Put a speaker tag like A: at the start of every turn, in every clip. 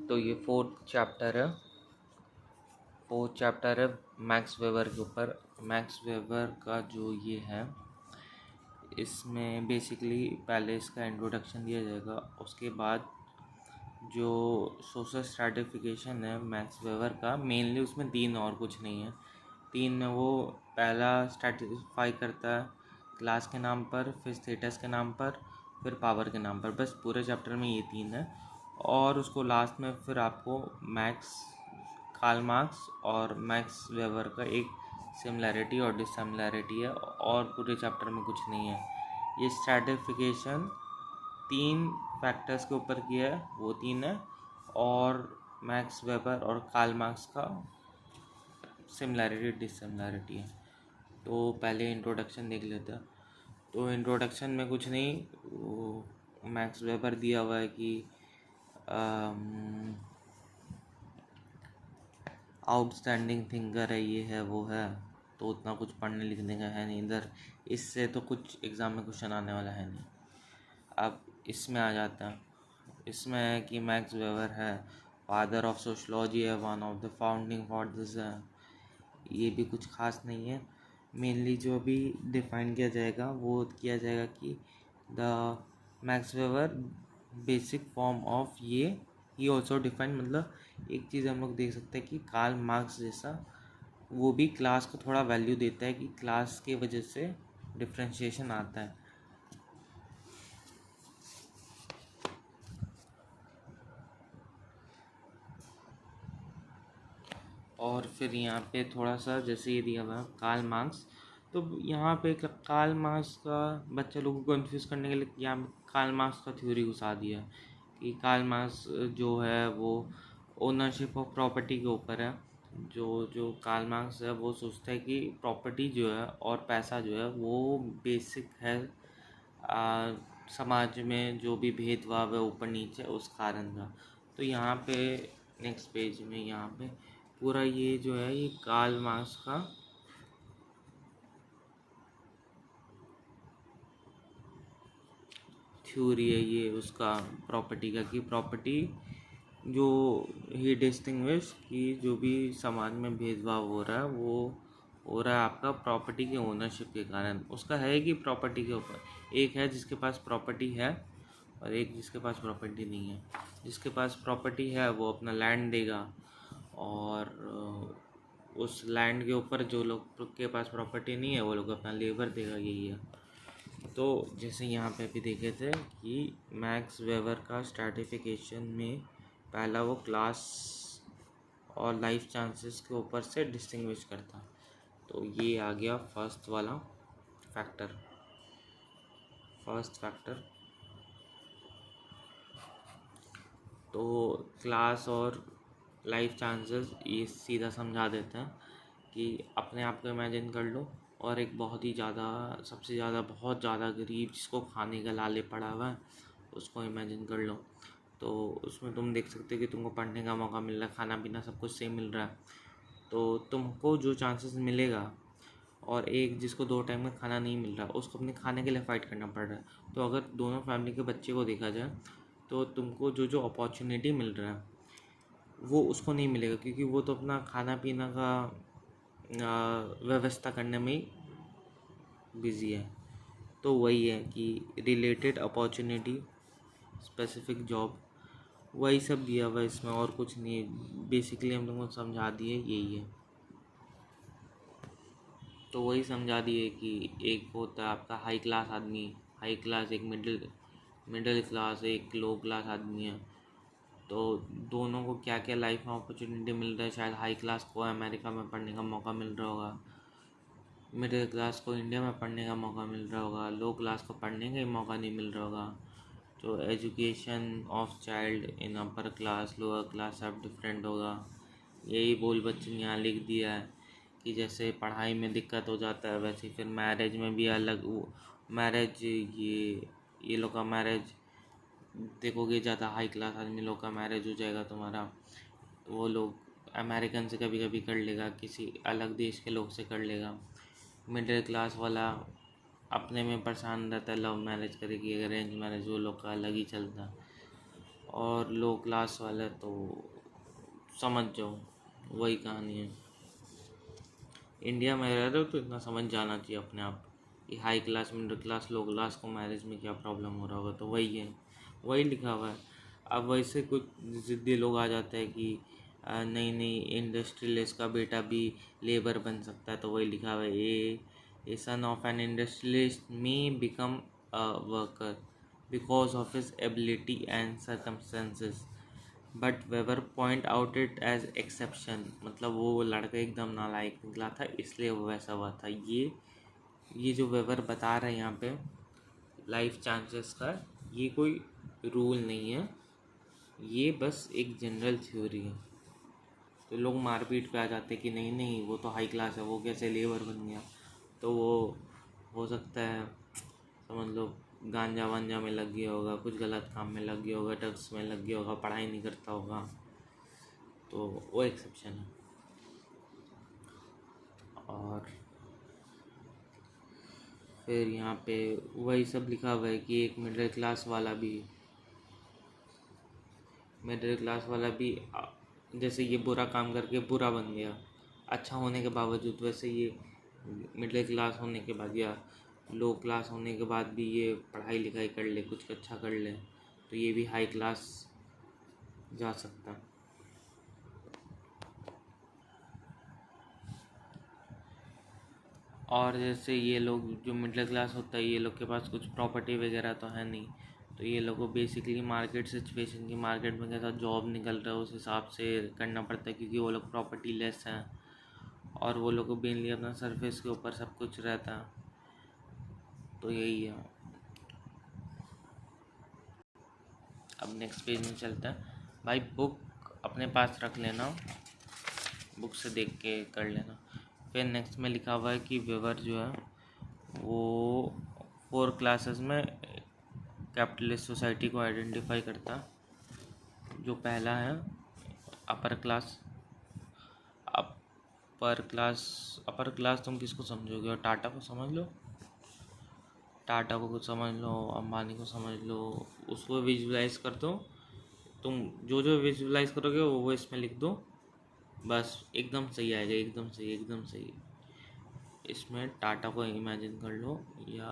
A: तो ये fourth chapter है मैक्स वेबर के ऊपर। मैक्स वेबर का जो ये है, इसमें बेसिकली पहले इसका इंट्रोडक्शन दिया जाएगा, उसके बाद जो सोशल स्ट्रैटिफिकेशन है मैक्स वेबर का, मेनली उसमें 3 और कुछ नहीं है। 3 में वो पहला स्ट्रैटिफाई करता है क्लास के नाम पर, फिर स्टेटस के नाम पर, फिर पावर के नाम पर। बस पूरे चैप्टर में ये 3 है। और उसको लास्ट में फिर आपको कार्ल मार्क्स और मैक्स वेबर का एक सिमिलैरिटी और डिससिमिलैरिटी है, और पूरे चैप्टर में कुछ नहीं है। ये स्ट्रैटिफिकेशन 3 फैक्टर्स के ऊपर किया है, वो 3 है, और मैक्स वेबर और कार्ल मार्क्स का सिमिलैरिटी डिससिमिलैरिटी है। तो पहले इंट्रोडक्शन देख लेते हैं। तो इंट्रोडक्शन में कुछ नहीं, मैक्स वेबर दिया हुआ है कि आउटस्टैंडिंग थिंकर है, ये है वो है। तो उतना कुछ पढ़ने लिखने का है नहीं इधर, इससे तो कुछ एग्ज़ाम में क्वेश्चन आने वाला है नहीं। अब इसमें आ जाता है। इसमें है कि मैक्स वेबर है फादर ऑफ सोशलॉजी, है one of the founding fathers है। ये भी कुछ खास नहीं है। मेनली जो भी डिफाइन किया जाएगा वो किया जाएगा कि the max weber basic form of ये ऑल्सो डिफाइन, मतलब एक चीज़ हम लोग देख सकते हैं कि कार्ल मार्क्स जैसा वो भी क्लास को थोड़ा वैल्यू देता है, कि क्लास के वजह से डिफ्रेंशिएशन आता है। और फिर यहाँ पे थोड़ा सा जैसे ये दिया हुआ कार्ल मार्क्स, तो यहाँ पे कार्ल मार्क्स का बच्चे लोगों को कन्फ्यूज करने के लिए यहाँ पे कार्ल मार्क्स का थ्योरी घुसा दिया कि कार्ल मार्क्स जो है वो ओनरशिप ऑफ प्रॉपर्टी के ऊपर है। जो कार्ल मार्क्स है वो सोचता है कि प्रॉपर्टी जो है और पैसा जो है वो बेसिक है समाज में जो भी भेदभाव है ऊपर नीचे उस कारण का। तो यहाँ पे नेक्स्ट पेज में यहाँ पे पूरा ये जो है ये कार्ल मार्क्स का थ्योरी है, ये उसका प्रॉपर्टी का, कि प्रॉपर्टी जो ही डिस्टिंग्विश कि जो भी समाज में भेदभाव हो रहा है वो हो रहा है आपका प्रॉपर्टी के ओनरशिप के कारण। उसका है कि प्रॉपर्टी के ऊपर एक है जिसके पास प्रॉपर्टी है और एक जिसके पास प्रॉपर्टी नहीं है। जिसके पास प्रॉपर्टी है वो अपना लैंड देगा, और उस लैंड के ऊपर जो लोग के पास प्रॉपर्टी नहीं है वो लोग अपना लेबर देगा, यही है। तो जैसे यहाँ पे भी देखे थे कि मैक्स वेबर का स्ट्रैटिफिकेशन में पहला वो क्लास और लाइफ चांसेस के ऊपर से डिस्टिंग्विश करता। तो ये आ गया फर्स्ट फैक्टर। तो क्लास और लाइफ चांसेस ये सीधा समझा देते हैं कि अपने आप को इमेजिन कर लो, और एक बहुत ज़्यादा गरीब जिसको खाने का लाले पड़ा हुआ है उसको इमेजिन कर लो। तो उसमें तुम देख सकते हो कि तुमको पढ़ने का मौका मिल रहा है, खाना पीना सब कुछ सेम मिल रहा है, तो तुमको जो चांसेस मिलेगा, और एक जिसको 2 टाइम का खाना नहीं मिल रहा उसको अपने खाने के लिए फ़ाइट करना पड़ रहा है। तो अगर दोनों फैमिली के बच्चे को देखा जाए तो तुमको जो अपॉर्चुनिटी मिल रहा है वो उसको नहीं मिलेगा, क्योंकि वो तो अपना खाना पीना का व्यवस्था करने में ही बिज़ी है। तो वही है कि रिलेटेड अपॉर्चुनिटी, स्पेसिफिक जॉब, वही सब दिया हुआ है इसमें, और कुछ नहीं है। बेसिकली हम लोगों को समझा दिए यही है। तो वही समझा दिए कि एक होता है आपका हाई क्लास आदमी, हाई क्लास, एक मिडिल क्लास, एक लो क्लास आदमी है। तो दोनों को क्या क्या लाइफ में अपॉर्चुनिटी मिल रहा है, शायद हाई क्लास को अमेरिका में पढ़ने का मौका मिल रहा होगा, मिडिल क्लास को इंडिया में पढ़ने का मौका मिल रहा होगा, लो क्लास को पढ़ने का ही मौका नहीं मिल रहा होगा। तो education of child in upper class lower class सब डिफरेंट होगा। यही बोल बच्चन ने यहाँ लिख दिया है कि जैसे पढ़ाई में दिक्कत हो जाता है वैसे फिर मैरिज में भी अलग मैरिज, ये लोग का मैरिज देखोगे ज़्यादा हाई क्लास आदमी लोग का मैरिज हो जाएगा तुम्हारा, वो लोग अमेरिकन से कभी कभी कर लेगा, किसी अलग देश के लोग से कर लेगा। मिडिल क्लास वाला अपने में परेशान रहता है, लव मैरिज करेगी, अरेंज मैरिज, वो लोग का अलग ही चलता है। और लो क्लास वाले तो समझ जाओ वही कहानी है। इंडिया में रह रहे हो तो इतना समझ जाना चाहिए अपने आप कि हाई क्लास, मिडिल क्लास, लो क्लास को मैरिज में क्या प्रॉब्लम हो रहा होगा। तो वही है, वही लिखा हुआ है। अब वैसे कुछ ज़िद्दी लोग आ जाते हैं कि नहीं नहीं, इंडस्ट्रियलिस्ट का बेटा भी लेबर बन सकता है। तो वही लिखा हुआ है, a son of an industrialist may become a worker because of his ability and circumstances, but Weber point out it as exception. मतलब वो लड़का एकदम नालायक निकला था इसलिए वो वैसा हुआ था। ये जो वेबर बता रहे हैं यहाँ पे लाइफ चांसेस का, ये कोई रूल नहीं है, ये बस एक जनरल थ्योरी है। तो लोग मारपीट पे आ जाते हैं कि नहीं नहीं वो तो हाई क्लास है, वो कैसे लेबर बन गया। तो वो हो सकता है समझ लो गांजा वांजा में लग गया होगा, कुछ गलत काम में लग गया होगा, ड्रग्स में लग गया होगा, पढ़ाई नहीं करता होगा, तो वो एक्सेप्शन है। और फिर यहाँ पे वही सब लिखा हुआ है कि एक मिडिल क्लास वाला भी जैसे ये बुरा काम करके बुरा बन गया अच्छा होने के बावजूद, वैसे ये मिडिल क्लास होने के बाद या लो क्लास होने के बाद भी ये पढ़ाई लिखाई कर ले, कुछ अच्छा कर ले, तो ये भी हाई क्लास जा सकता है। और जैसे ये लोग जो मिडिल क्लास होता है, ये लोग के पास कुछ प्रॉपर्टी वगैरह तो है नहीं, तो ये लोग को बेसिकली मार्केट सिचुएशन की, मार्केट में कैसा जॉब निकल रहा है उस हिसाब से करना पड़ता है, क्योंकि वो लोग प्रॉपर्टी लेस हैं और वो लोग को मेनली अपना सरफेस के ऊपर सब कुछ रहता है। तो यही है। अब नेक्स्ट पेज में चलता है। भाई बुक अपने पास रख लेना, बुक से देख के कर लेना। फिर नेक्स्ट में लिखा हुआ है कि वेवर जो है वो 4 क्लासेस में कैपिटलिस्ट सोसाइटी को आइडेंटिफाई करता है। जो पहला है अपर क्लास। अपर क्लास तुम किसको समझोगे? और टाटा को समझ लो, टाटा को कुछ समझ लो, अंबानी को समझ लो, उसको विजुलाइज कर दो। तुम जो जो विजुलाइज करोगे वो इसमें लिख दो, बस एकदम सही आएगा, एकदम सही, एकदम सही। इसमें टाटा को इमेजिन कर लो या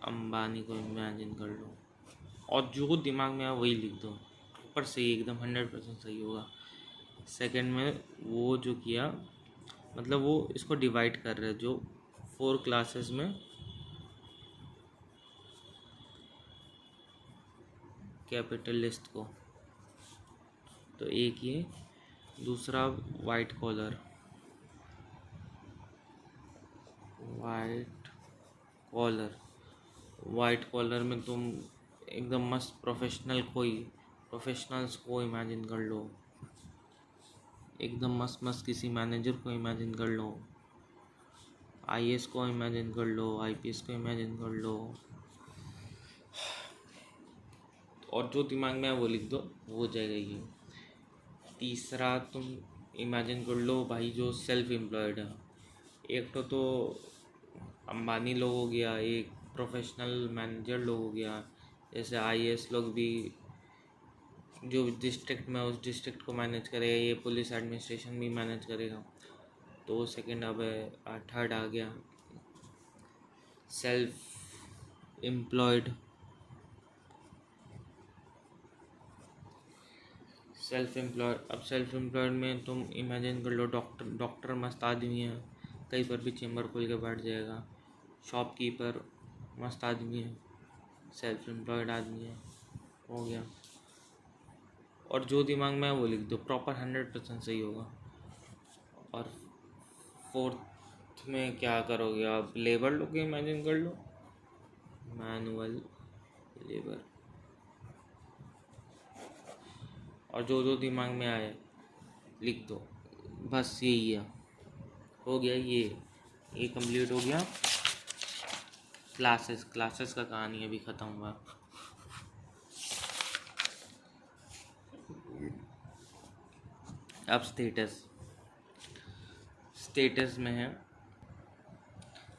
A: अंबानी को इमेजिन कर लो और जो दिमाग में आए वही लिख दो, ऊपर सही, एकदम 100% सही होगा। सेकंड में वो जो किया, मतलब वो इसको डिवाइड कर रहे जो 4 क्लासेस में कैपिटलिस्ट को। तो एक ये, दूसरा white collar, white collar white collar में तुम एकदम मस्त प्रोफेशनल्स को इमेजिन कर लो, एकदम मस्त मस्त किसी मैनेजर को इमेजिन कर लो, आईएएस को इमेजिन कर लो, आईपीएस को इमेजिन कर लो, और जो दिमाग में है वो लिख दो, वो हो जाएगा ये। तीसरा तुम इमेजिन कर लो भाई जो सेल्फ एम्प्लॉयड है, एक तो अंबानी लोग हो गया, एक प्रोफेशनल मैनेजर लोग हो गया, जैसे आईएएस लोग भी जो डिस्ट्रिक्ट में उस डिस्ट्रिक्ट को मैनेज करेगा, ये पुलिस एडमिनिस्ट्रेशन भी मैनेज करेगा। तो सेकंड, अब थर्ड आ गया सेल्फ एम्प्लॉयड। अब सेल्फ एम्प्लॉयड में तुम इमेजिन कर लो डॉक्टर मस्त आदमी है, कहीं पर भी चेम्बर खोल के बैठ जाएगा। शॉपकीपर मस्त आदमी है, सेल्फ एम्प्लॉयड आदमी है, हो गया। और जो दिमाग में है वो लिख दो, प्रॉपर 100% सही होगा। और फोर्थ में क्या करोगे आप? लेबर लोग इमेजिन कर लो, मैनुअल लेबर, और जो जो दिमाग में आए लिख दो, बस यही है, हो गया ये कंप्लीट हो गया। क्लासेस का कहानी अभी ख़त्म हुआ। अब स्टेटस में है।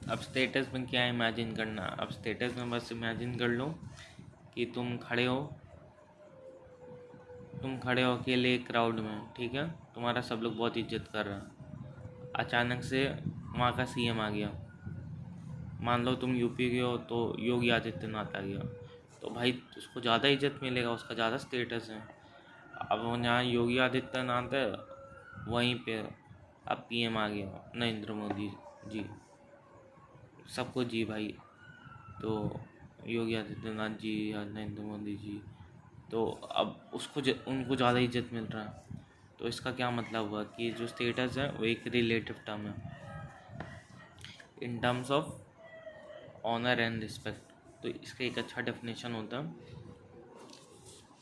A: अब स्टेटस में क्या इमेजिन करना? अब स्टेटस में बस इमेजिन कर लो कि तुम खड़े हो अकेले एक क्राउड में, ठीक है, तुम्हारा सब लोग बहुत इज्जत कर रहे हैं, अचानक से वहाँ का सीएम आ गया, मान लो तुम यूपी के हो तो योगी आदित्यनाथ आ गया, तो भाई उसको ज़्यादा इज्जत मिलेगा, उसका ज़्यादा स्टेटस है। अब वो जहाँ योगी आदित्यनाथ है वहीं पे अब पीएम आ गया नरेंद्र मोदी जी, सबको जी भाई, तो योगी आदित्यनाथ जी या नरेंद्र मोदी जी, तो अब उनको ज़्यादा इज्जत मिल रहा है। तो इसका क्या मतलब हुआ कि जो स्टेटस है वो एक रिलेटिव टर्म है in terms of honour and respect. तो इसका एक अच्छा डेफिनेशन होता है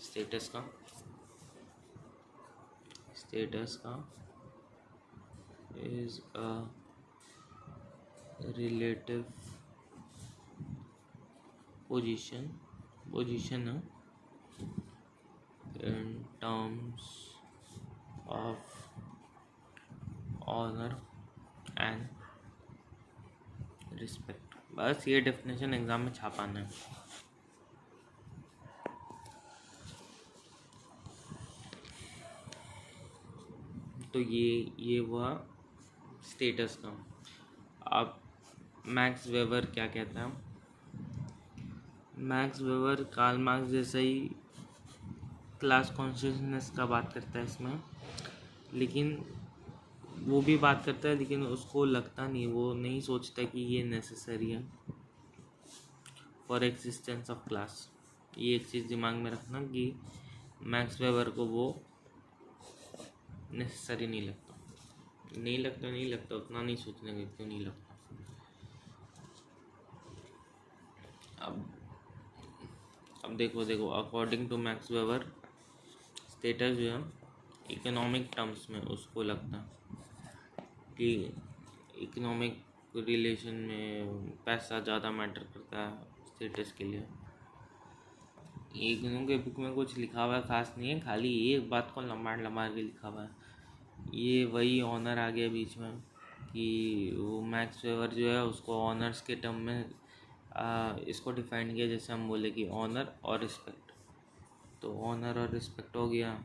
A: स्टेटस का is a relative position in terms of honour and respect. बस ये डेफिनेशन एग्जाम में छापाना है। तो ये हुआ स्टेटस का। अब मैक्स वेबर क्या कहता है? मैक्स वेबर कार्ल मार्क्स जैसा ही क्लास कॉन्शियसनेस का बात करता है इसमें, लेकिन वो भी बात करता है लेकिन उसको लगता नहीं, वो नहीं सोचता कि ये नेसेसरी है फॉर एग्जिस्टेंस ऑफ क्लास। ये एक चीज़ दिमाग में रखना कि मैक्स वेबर को वो नेसेसरी नहीं लगता, उतना नहीं सोचने का क्यों नहीं लगता। अब देखो according to Max Weber status जो है इकोनॉमिक टर्म्स में उसको लगता कि इकोनॉमिक रिलेशन में पैसा ज़्यादा मैटर करता है स्टेटस के लिए। इग्नू के बुक में कुछ लिखा हुआ खास नहीं है, खाली एक बात को लंबा के लिखा हुआ है। ये वही ऑनर आ गया बीच में कि वो मैक्स वेबर जो है उसको ऑनर्स के टर्म में इसको डिफाइन किया, जैसे हम बोले कि ऑनर और रिस्पेक्ट। तो ऑनर और रिस्पेक्ट हो गया,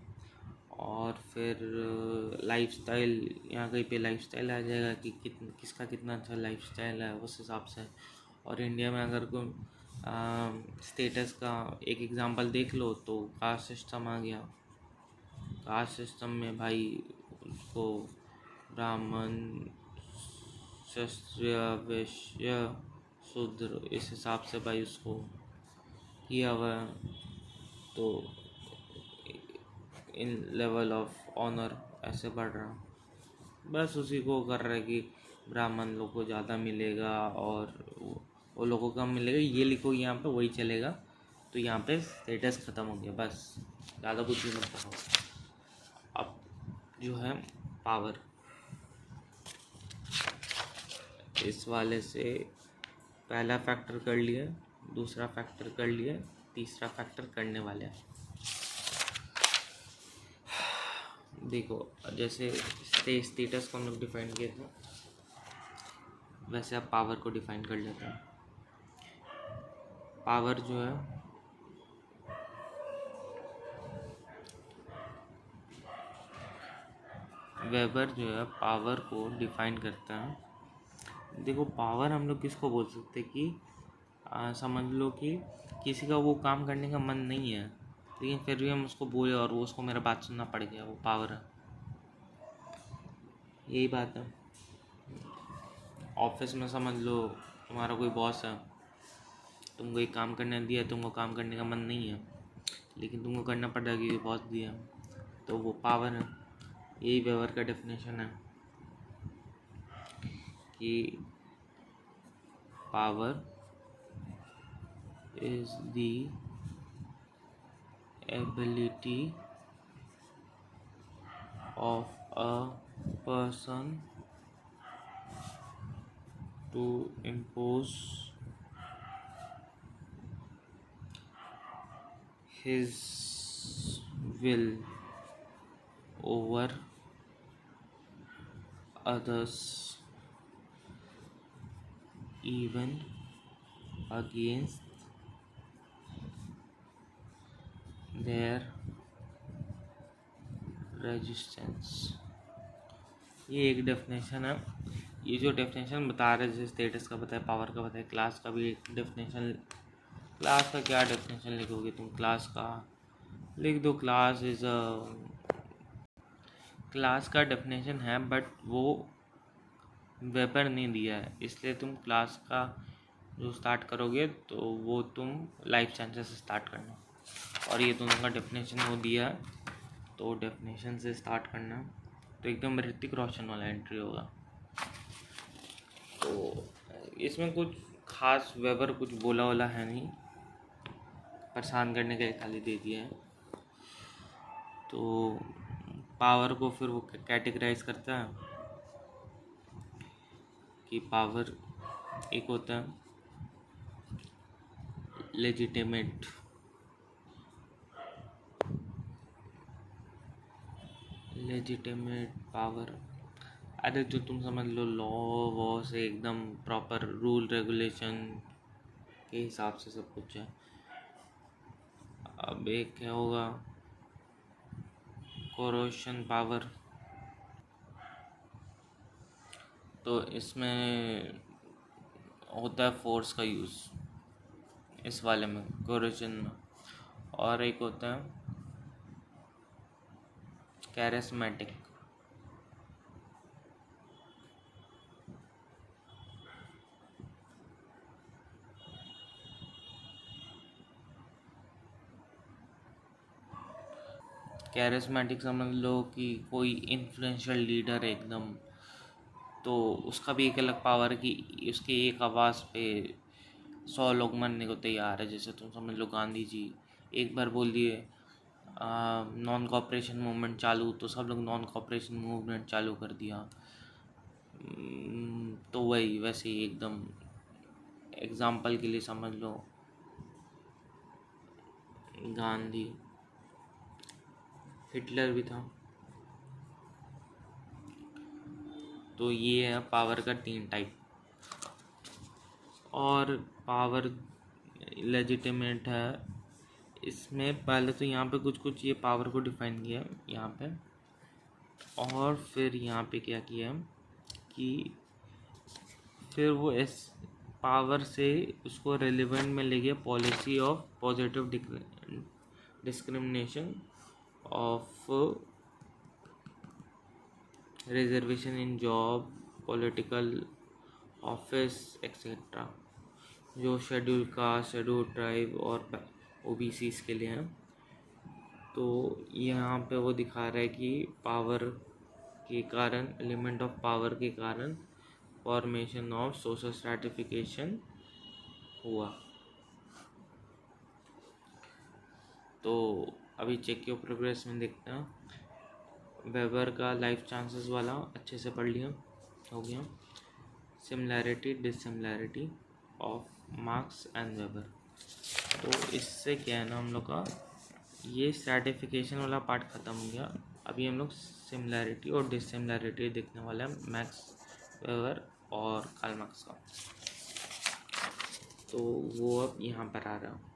A: और फिर लाइफस्टाइल, यहाँ कहीं पे लाइफस्टाइल आ जाएगा कि किसका कितना अच्छा लाइफस्टाइल है उस हिसाब से। और इंडिया में अगर कोई स्टेटस का एक एग्जांपल देख लो तो कास्ट सिस्टम आ गया। कास्ट सिस्टम में भाई उसको ब्राह्मण, क्षत्रिय, वैश्य, शूद्र इस हिसाब से भाई उसको किया हुआ है। तो इन लेवल ऑफ ऑनर ऐसे बढ़ रहा, बस उसी को कर रहा है कि ब्राह्मण लोग को ज़्यादा मिलेगा और वो लोगों को कम मिलेगा, ये लिखो यहाँ पे वही चलेगा। तो यहाँ पे स्टेटस ख़त्म हो गया, बस ज़्यादा कुछ भी मत करो। अब जो है पावर, इस वाले से पहला फैक्टर कर लिया, दूसरा फैक्टर कर लिया, तीसरा फैक्टर करने वाले हैं। देखो जैसे स्टेटस को हम लोग डिफाइन किए थे, वैसे अब पावर को डिफाइन कर लेते हैं। पावर जो है वेबर जो है पावर को डिफाइन करता है। देखो पावर हम लोग किसको बोल सकते हैं कि समझ लो कि किसी का वो काम करने का मन नहीं है, लेकिन फिर भी हम उसको बोले और वो उसको मेरा बात सुनना पड़ गया, वो पावर है। यही बात है। ऑफिस में समझ लो तुम्हारा कोई बॉस है, तुमको एक काम करने दिया, तुमको काम करने का मन नहीं है लेकिन तुमको करना पड़ेगा क्योंकि बॉस दिया, तो वो पावर है। यही वेबर का डेफिनेशन है कि power is the ability of a person to impose his will over others, even against their resistance. ये एक डेफिनेशन है। ये जो डेफिनेशन बता रहे हैं, जैसे स्टेटस का बताया, पावर का बताया, क्लास का भी एक डेफिनेशन। क्लास का क्या डेफिनेशन लिखोगे तुम? क्लास का लिख दो, क्लास इज अ, क्लास का डेफिनेशन है बट वो वेबर नहीं दिया है, इसलिए तुम क्लास का जो स्टार्ट करोगे तो वो तुम लाइफ चांसेस से स्टार्ट करना, और ये दोनों का डेफिनेशन वो दिया है, तो डेफिनेशन से स्टार्ट करना। तो एकदम ऋतिक रोशन वाला एंट्री होगा। तो इसमें कुछ खास वेबर कुछ बोला वाला है नहीं, परेशान करने के लिए खाली दे दिया है। तो पावर को फिर वो कैटेगराइज करता है कि पावर एक होता है लेजिटिमेट पावर। अरे जो तुम समझ लो, लॉ वॉ से एकदम प्रॉपर रूल रेगुलेशन के हिसाब से सब कुछ है। अब एक क्या होगा, कोरोशन पावर। तो इसमें होता है फोर्स का यूज़, इस वाले में कोरोशन में। और एक होता है कैरिस्मेटिक। कैरिस्मेटिक समझ लो कि कोई इन्फ्लुएंशियल लीडर है एकदम, तो उसका भी एक अलग पावर है कि उसके एक आवाज़ पे 100 लोग मरने को तैयार है। जैसे तुम समझ लो गांधी जी एक बार बोल दिए नॉन कॉपरेशन मूवमेंट चालू, तो सब लोग नॉन कॉपरेशन मूवमेंट चालू कर दिया। तो वही वैसे ही एकदम एग्जाम्पल के लिए समझ लो गांधी, हिटलर भी था। तो ये है पावर का 3 टाइप। और पावर लेजिटिमेट है, इसमें पहले तो यहाँ पे कुछ कुछ ये पावर को डिफाइन किया है यहाँ पे, और फिर यहाँ पे क्या किया कि फिर वो इस पावर से उसको रेलिवेंट में ले गया policy of positive discrimination of reservation in job, political office etcetera, जो शेड्यूल कास्ट, शेड्यूल ट्राइब और ओबीसीज के लिए हैं। तो यहाँ पे वो दिखा रहा है कि पावर के कारण, एलिमेंट ऑफ पावर के कारण फॉर्मेशन ऑफ सोशल स्ट्रैटिफिकेशन हुआ। तो अभी चेक योर प्रोग्रेस में देखते हैं। वेबर का लाइफ चांसेस वाला अच्छे से पढ़ लिया, हो गया। Similarity dissimilarity of Marx and Weber. तो इससे क्या है ना, हम लोग का ये स्ट्रैटिफिकेशन वाला पार्ट ख़त्म हो गया। अभी हम लोग सिमिलैरिटी और डिससिमिलैरिटी देखने वाले हैं, मैक्स वेबर और कार्ल मार्क्स का। तो वो अब यहाँ पर आ रहा है।